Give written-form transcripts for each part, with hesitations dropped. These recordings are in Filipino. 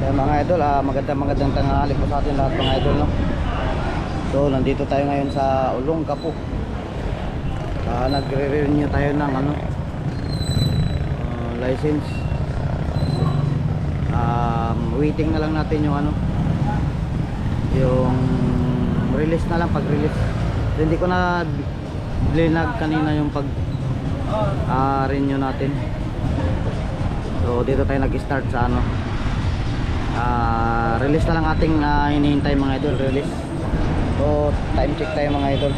Kaya mga idol, magandang tanghali po sa atin lahat mga idol, no? So nandito tayo ngayon sa Olongapo. Nagre-renew tayo ng license. Waiting na lang natin yung yung release na lang, pag-release. So, hindi ko na blinag kanina yung renew natin. So dito tayo nag-start sa release na lang ating hinihintay mga idol, release. So time check tayo mga idol,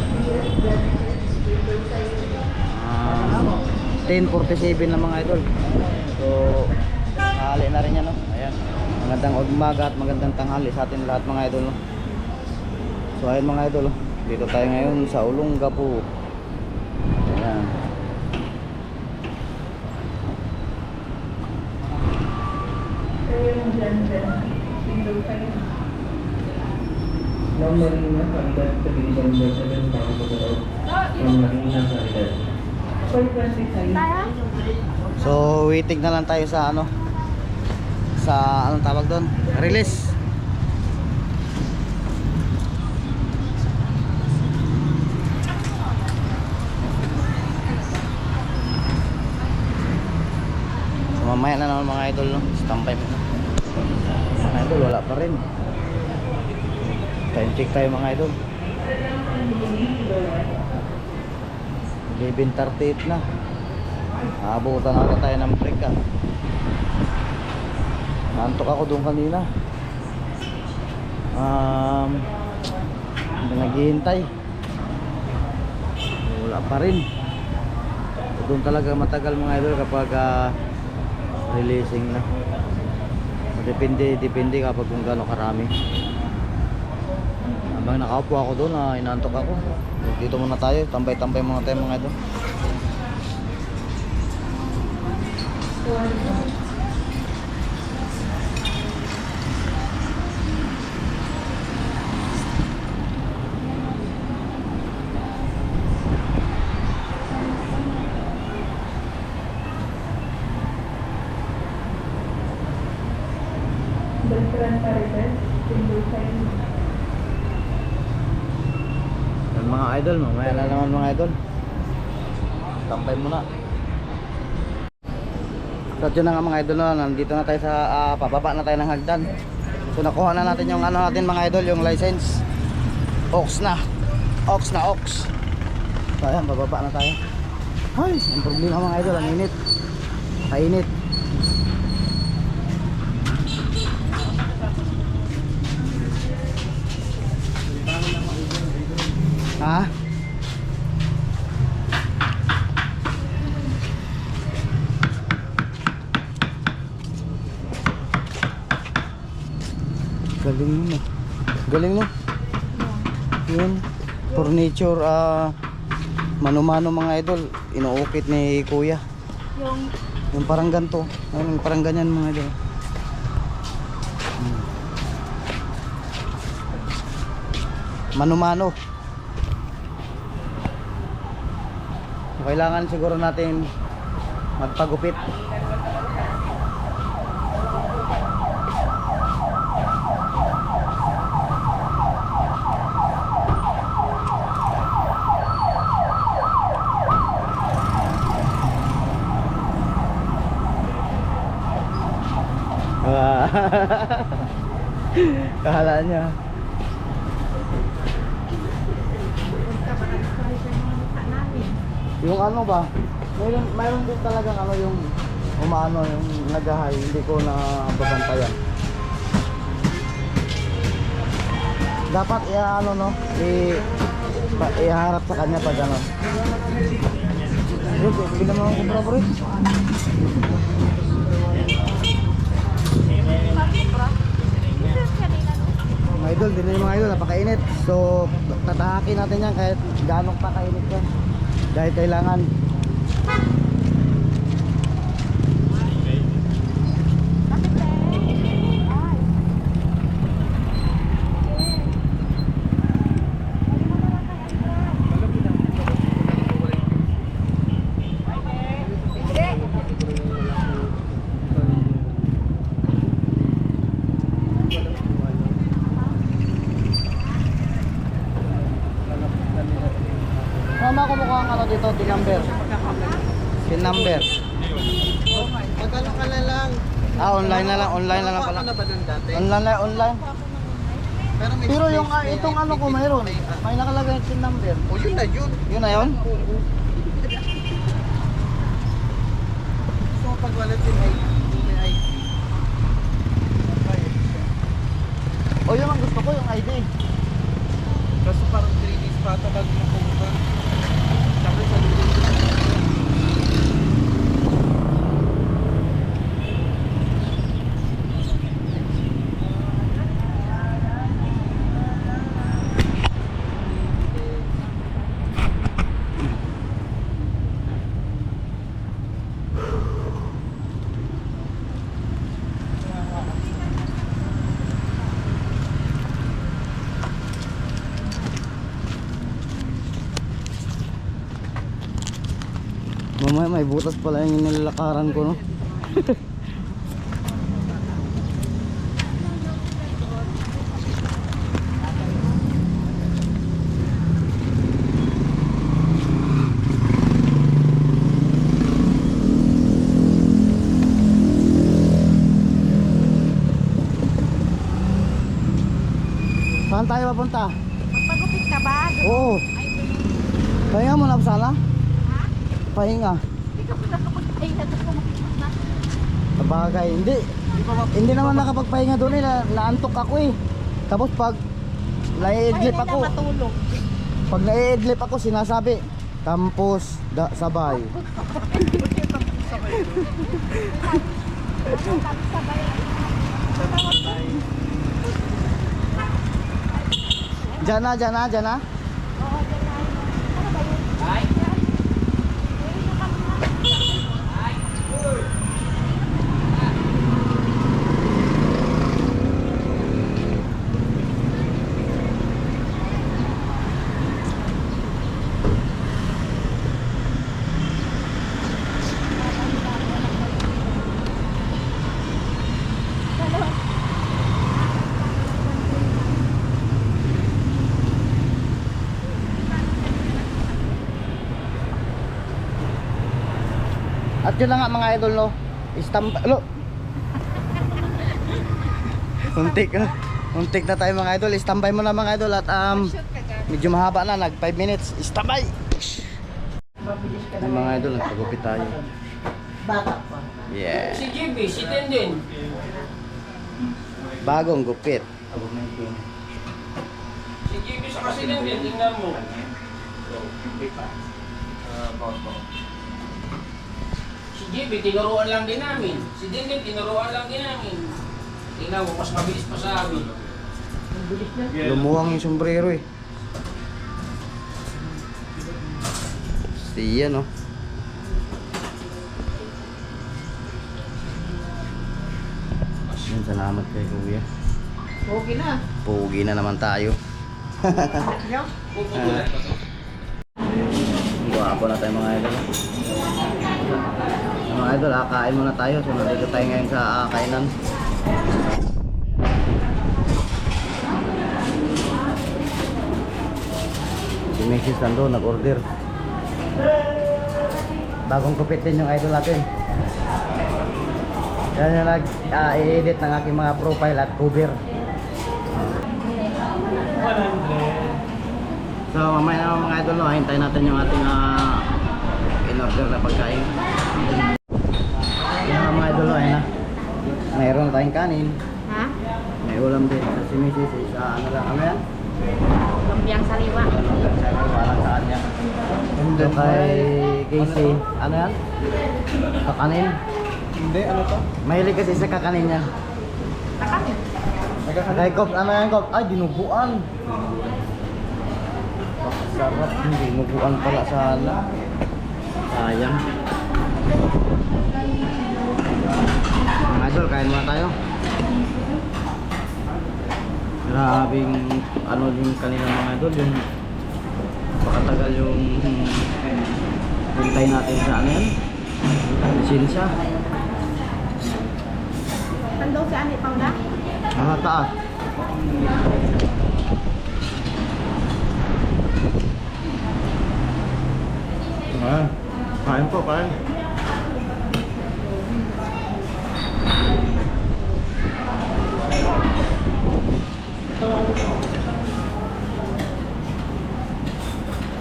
10:47 na mga idol. So tanghali na rin yan, no? Ayan, magandang umaga at magandang tanghali sa atin lahat mga idol, no? So ayun mga idol, dito tayo ngayon sa Olongapo. Ayan. So waiting na lang tayo sa anong tawag doon, release. So mamaya na naman mga idol, no? Standby mo. Mga idol, wala pa rin. Time check tayo mga idol, 11:38 na. Abutan na tayo ng break. Nantok ako doon kanina. Hindi naghihintay, wala pa rin. Doon talaga matagal mga idol kapag releasing na. Depende kapag kung gaano karami. Habang nakaupo ako doon, inantok ako. Dito muna tayo, tambay-tambay muna tayo mga idol. Yan mga idol, mamaya na naman mga idol. Tambay muna. So yun na nga mga idol, no? Nandito na tayo sa pababa na tayo ng hagdan. So nakuha na natin yung natin mga idol, yung license. Ox na ox. So ayan, bababa na tayo. Ay, ang problema mga idol, ang init. Kainit. Ha? Galing mo. Yun, furniture, mano-mano mga idol, inuukit ni kuya. Yung parang ganito, yung parang ganyan mga idol. Mano-mano. Kailangan siguro natin magpagupit. Kahala niya. Yung ba? Mayroon din talagang yung yung nagahay, hindi ko na babantayan. Dapat iharap sa kanya pag Yun, hindi naman ako kubra bro. Mga idol, din yung mga idol, napakainit. So, tatahakin natin yan kahit gaano pa kainit yan. Dahil kailangan kumukuha ng ano dito, tin number? Tin number. Magkano ka na lang? Online na lang pala. Ano na ba dun dati? Online. May Pero yung space na itong yan. ano ko mayroon. May nakalagay yung tin number. O yun na yun. Yun na yun? Gusto mo pag wala din ay may ID. O yun ang gusto ko, yung ID. Kaso parang 3 days pa ata bago makuha. Tapos sa Mamaya may butas pala yung nilalakaran ko, no? Saan tayo papunta? Magpagupit ka ba? Oo. Pahinga mo na ba sana? Ha? Pahinga. Hindi ka pa nakapagpahinga doon kumapit na. Sabagay, hindi naman nakapagpahinga doon eh, naantok ako eh. Tapos pag naiidlip ako, matulog. pag naiidlip ako sinasabi, tampos sabay. Diyan na. Oo, dyan na. Ano ba yun? Ay? At yun na nga mga idol, no? Lo. Untik na tayo mga idol. Standby mo na mga idol at medyo mahaba na, nag 5 minutes. Standby. Mga idol, nagpagupit tayo. bata pa. Yeah. Si JB, si Tenden. Bagong gupit. Si JB sa kasi Tenden, tingnan mo. Si JB, tinuruan lang din namin. Si Tenden, tinuruan lang din namin. Tingnan mo, mas mabilis pa sa amin. Lumuwang yung sombrero eh. Siya no. Yan, salamat kay Kuya. Okay na. Pugi na naman tayo. Puputulan pa to. Guwapo na tayo mga idol. Mga idol, kain muna tayo. So nandito tayo ngayon sa kainan. Si Mrs. nandun, nag-order. Bagong kupit din yung idol natin. Yan yung nag-i-edit ng aking mga profile at cover. So mamaya naman mga idol, no, hintayin natin yung ating in-order na pagkain. Yan mga idol, ayun na. Mayroon na tayong kanin. Ha? May ulam din. Si Mrs. is ano lang, ano yan? Lumpiang saliwa. Walang saan yan. So kay Casey, ano yan? Kakanin. Hindi, ano to? Mahilig kasi sa kakanin yan. Kakanin. Kay Kop, ano yan Kop? Ay, dinuguan. Sarap, dinuguan pala sana. Sayang. Mga idol, kain muna tayo. Grabing ano yung kanina mga idol, yung pakatagal yung hintay natin sa ano yan, lisensya. Saan daw si Ani Paula? Taas. Ah, kain po, kain.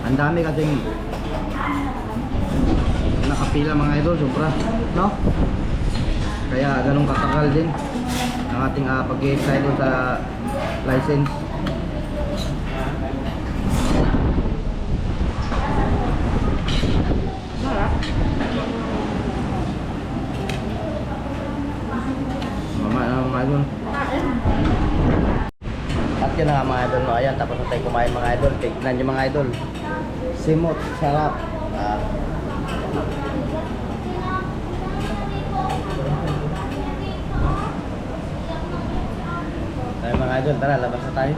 Ang dami kasing nakapila mga idol, sobra, no? Kaya ganun katagal din ang ating pag-i-excite sa license. Mama na mga idol. At yun na nga mga idol, no? Ayan, tapos na tayo kumain mga idol. Tignan nyo mga idol. Simot, sarap. Tayo mga idol, tara, labas na tayo.